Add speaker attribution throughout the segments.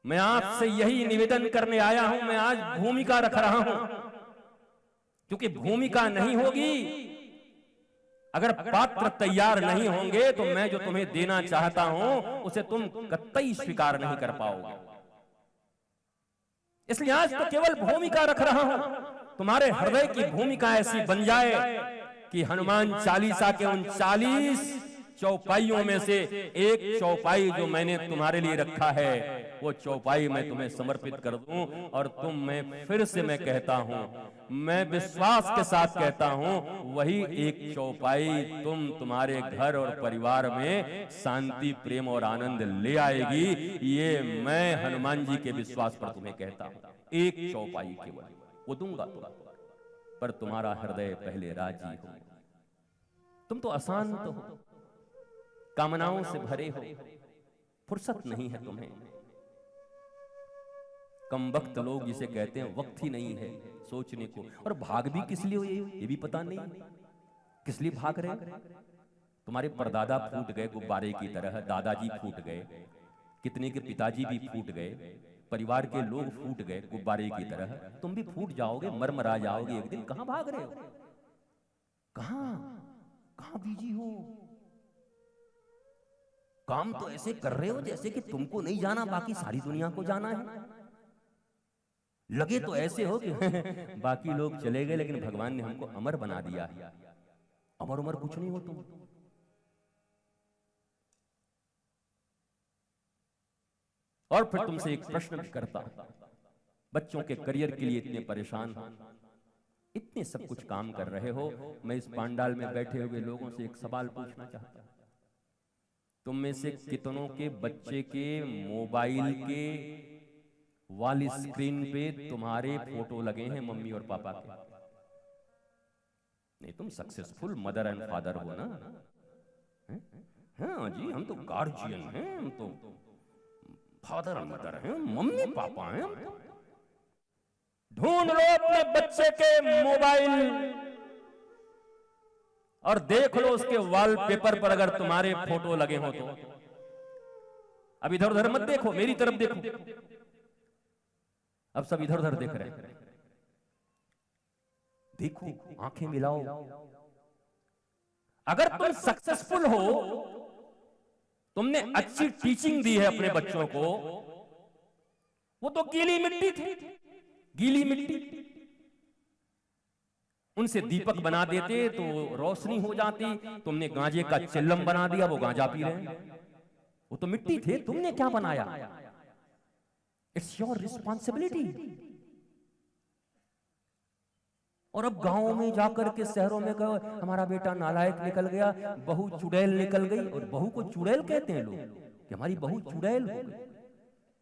Speaker 1: मैं आपसे यही निवेदन करने आया हूं। मैं आज भूमिका रख रहा हूं, क्योंकि भूमिका नहीं होगी, अगर पात्र तैयार नहीं होंगे तो मैं जो तुम्हें देना चाहता हूं उसे तुम कतई स्वीकार नहीं कर पाओगे। इसलिए आज तो केवल भूमिका रख रहा हूं। तुम्हारे हृदय की भूमिका ऐसी बन जाए कि हनुमान चालीसा के उन 40 चौपाइयों में से एक चौपाई जो मैंने तुम्हारे लिए रखा है, वो चौपाई मैं तुम्हें समर्पित कर दूं। और मैं फिर से मैं कहता हूं, मैं विश्वास के साथ कहता हूं, वही एक चौपाई तुम्हारे घर और परिवार में शांति, प्रेम और आनंद ले आएगी। ये मैं हनुमान जी के विश्वास पर तुम्हें कहता हूं। एक चौपाई केवल वो दूंगा पर तुम्हारा हृदय पहले राजी हो। तुम तो अशांत हो, कामनाओं से भरे हो, फुर्सत नहीं है तुम्हें। कम वक्त लोग जिसे कहते हैं, वक्त ही नहीं है सोचने को। और भाग भी किस लिए हो ये भी पता नहीं, किस लिए भाग रहे। तुम्हारे परदादा फूट गए गुब्बारे की तरह, दादाजी फूट गए, कितने के पिताजी भी फूट गए, परिवार के लोग फूट गए गुब्बारे की तरह। तुम भी फूट जाओगे, मरमरा जाओगे एक दिन। कहां भाग रहे हो, कहां कहां बिजी हो। काम तो ऐसे कर रहे हो जैसे कि तुमको नहीं जाना, बाकी सारी दुनिया को जाना है। लगे तो ऐसे हो कि बाकी लोग चले गए लेकिन भगवान ने हमको अमर बना दिया है। अमर उमर कुछ नहीं हो तुम। और फिर तुमसे एक प्रश्न भी करता, बच्चों के करियर के लिए इतने परेशान हो, इतने सब कुछ काम कर रहे हो, मैं इस पांडाल में बैठे हुए लोगों से एक सवाल पूछना चाहता हूं। तुम में से कितनों के बच्चे के मोबाइल के वाली स्क्रीन पे तुम्हारे फोटो लगे हैं मम्मी और पापा के? नहीं, तुम सक्सेसफुल मदर एंड फादर हो ना। हाँ जी, हम तो गार्जियन हैं, हम तो फादर और मदर हैं, मम्मी पापा हैं। ढूंढ लो अपने बच्चे के मोबाइल और देख लो उसके वॉलपेपर पर अगर तुम्हारे फोटो लगे हो तो। अब इधर उधर मत देखो, मेरी तरफ देखो। अब सब इधर उधर देख रहे हैं। देखो, आंखें मिलाओ। अगर तुम सक्सेसफुल हो, तुमने अच्छी टीचिंग दी है अपने बच्चों को, वो तो गीली मिट्टी थी, गीली मिट्टी। उनसे दीपक बना देते तो रोशनी हो जाती। तुमने गांजे का चिल्लम बना दिया, वो गांजा पी रहे हैं। वो तो मिट्टी थे, तुमने क्या बनाया? It's your responsibility. और अब गांवों में जाकर के, शहरों में कहो हमारा बेटा नालायक निकल गया, बहू चुड़ैल निकल गई। और बहू को चुड़ैल कहते हैं लोग कि हमारी बहू चुड़ैल हो गई।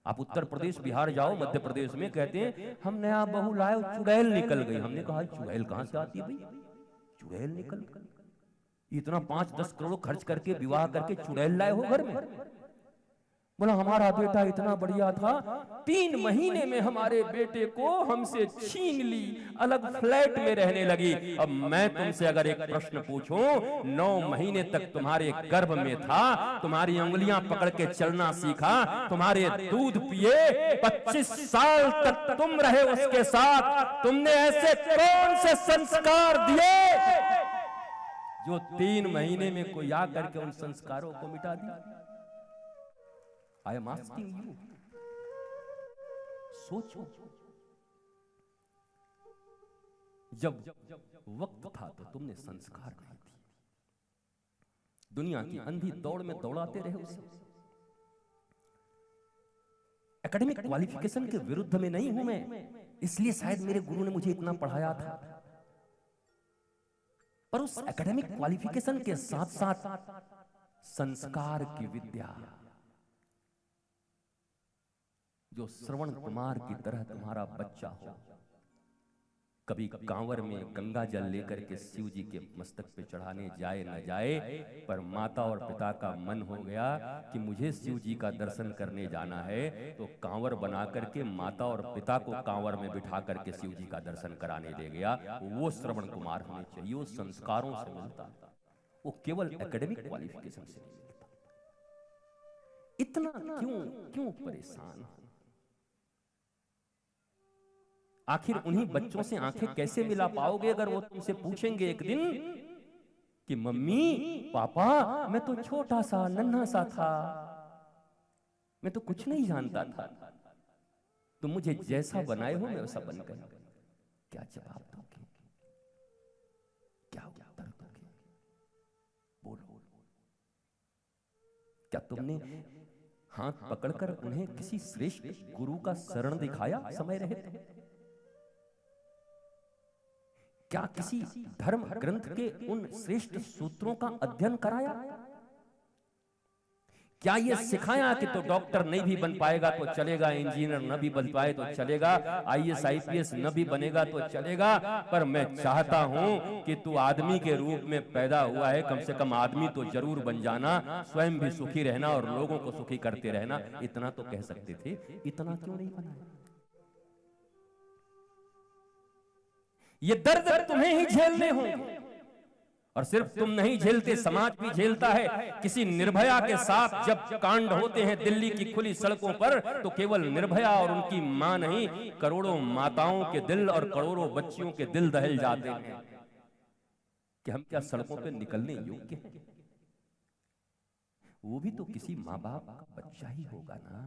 Speaker 1: आप उत्तर प्रदेश, बिहार जाओ, मध्य प्रदेश में कहते हैं हम नया बहू लाए, चुड़ैल निकल गई। हमने कहा चुड़ैल कहां से आती है भाई? चुड़ैल निकल गई। इतना 5-10 करोड़ खर्च करके विवाह करके चुड़ैल लाए हो घर में? बोला हमारा बेटा इतना बढ़िया था, 3 महीने में हमारे बेटे को हमसे छीन ली, अलग फ्लैट में रहने लगी। अब मैं तुमसे अगर एक प्रश्न पूछूं, 9 महीने तक तुम्हारे गर्भ में था, तुम्हारी उंगलियां पकड़ के चलना सीखा, तुम्हारे दूध पिए, 25 साल तक तुम रहे उसके साथ, तुमने ऐसे कौन से संस्कार दिए जो 3 महीने में कोई आकर के उन संस्कारों को मिटा दिया? I am asking you, सोचो। जब वक्त था तो तुमने संस्कार नहीं दिए। दुनिया की अंधी दौड़ में दौड़ाते रहे उसे। एकेडमिक क्वालिफिकेशन के विरुद्ध में नहीं हूं मैं, इसलिए शायद मेरे गुरु ने मुझे इतना पढ़ाया था। पर उस एकेडमिक क्वालिफिकेशन के साथ साथ संस्कार की विद्या, जो श्रवण कुमार की तरह तुम्हारा बच्चा हो, कभी कांवर में गंगा जल लेकर के शिव जी के मस्तक पे चढ़ाने जाए न जाए, पर माता और पिता का मन हो गया कि मुझे शिव जी का दर्शन करने जाना है, तो कांवर बना करके माता और पिता को कांवर में बिठा करके शिव जी का दर्शन कराने ले गया। वो श्रवण कुमार होने चाहिए, वो संस्कारों से मिलता, वो केवल एकेडमिक क्वालिफिकेशन से नहीं मिलता। इतना क्यों परेशान? आखिर उन्हीं बच्चों से आंखें कैसे मिला पाओगे अगर वो तुमसे पूछेंगे एक दिन कि मम्मी पापा मैं तो छोटा सा नन्हा सा था, मैं तो कुछ नहीं जानता था, तुम मुझे जैसा बनाए हो मैं वैसा बन गया। क्या जवाब दोगे? क्या उत्तर दोगे? बोलो। क्या तुमने हाथ पकड़कर उन्हें किसी श्रेष्ठ गुरु का शरण दिखाया समय रहते? क्या किसी धर्म ग्रंथ के उन श्रेष्ठ सूत्रों का अध्ययन कराया? क्या ये सिखाया कि तो डॉक्टर नहीं भी बन पाएगा तो चलेगा, इंजीनियर न भी बन पाए तो चलेगा, आईएएस आईपीएस न भी बनेगा तो चलेगा, पर मैं चाहता हूं कि तू आदमी के रूप में पैदा हुआ है, कम से कम आदमी तो जरूर बन जाना, स्वयं भी सुखी रहना और लोगों को सुखी करते रहना। इतना तो कह सकते थे, इतना क्यों नहीं बनाया? ये दर्द तुम्हें ही झेलने होंगे, और सिर्फ तुम नहीं झेलते, समाज भी झेलता है। किसी निर्भया के साथ जब कांड होते हैं दिल्ली की खुली सड़कों पर, तो केवल निर्भया और उनकी मां नहीं, करोड़ों माताओं के दिल और करोड़ों बच्चियों के दिल दहल जाते हैं कि हम क्या सड़कों पर निकलने योग्य हैं? वो भी तो किसी माँ बाप का बच्चा ही होगा ना,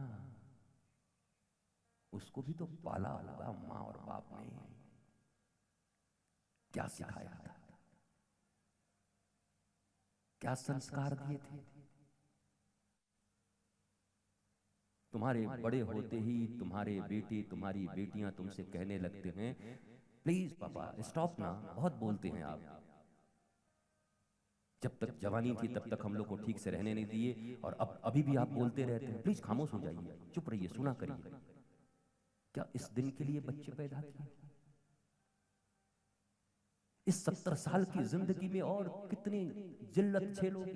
Speaker 1: उसको भी तो पाला होगा माँ और बाप ने। क्या सिखाया था, क्या संस्कार दिए थे? तुम्हारे बड़े होते ही तुम्हारे बेटे तुम्हारी बेटियां तुमसे कहने लगते हैं प्लीज पापा स्टॉप ना, बहुत बोलते हैं आप। जब तक जवानी थी तब तक हम लोग को ठीक से रहने नहीं दिए, और अब अभी भी आप बोलते रहते हैं प्लीज खामोश हो जाइए, चुप रहिए, सुना करिए। क्या इस दिन के लिए बच्चे पैदा किए? इस 70 साल की जिंदगी में और कितनी जिल्लत झेलोगे?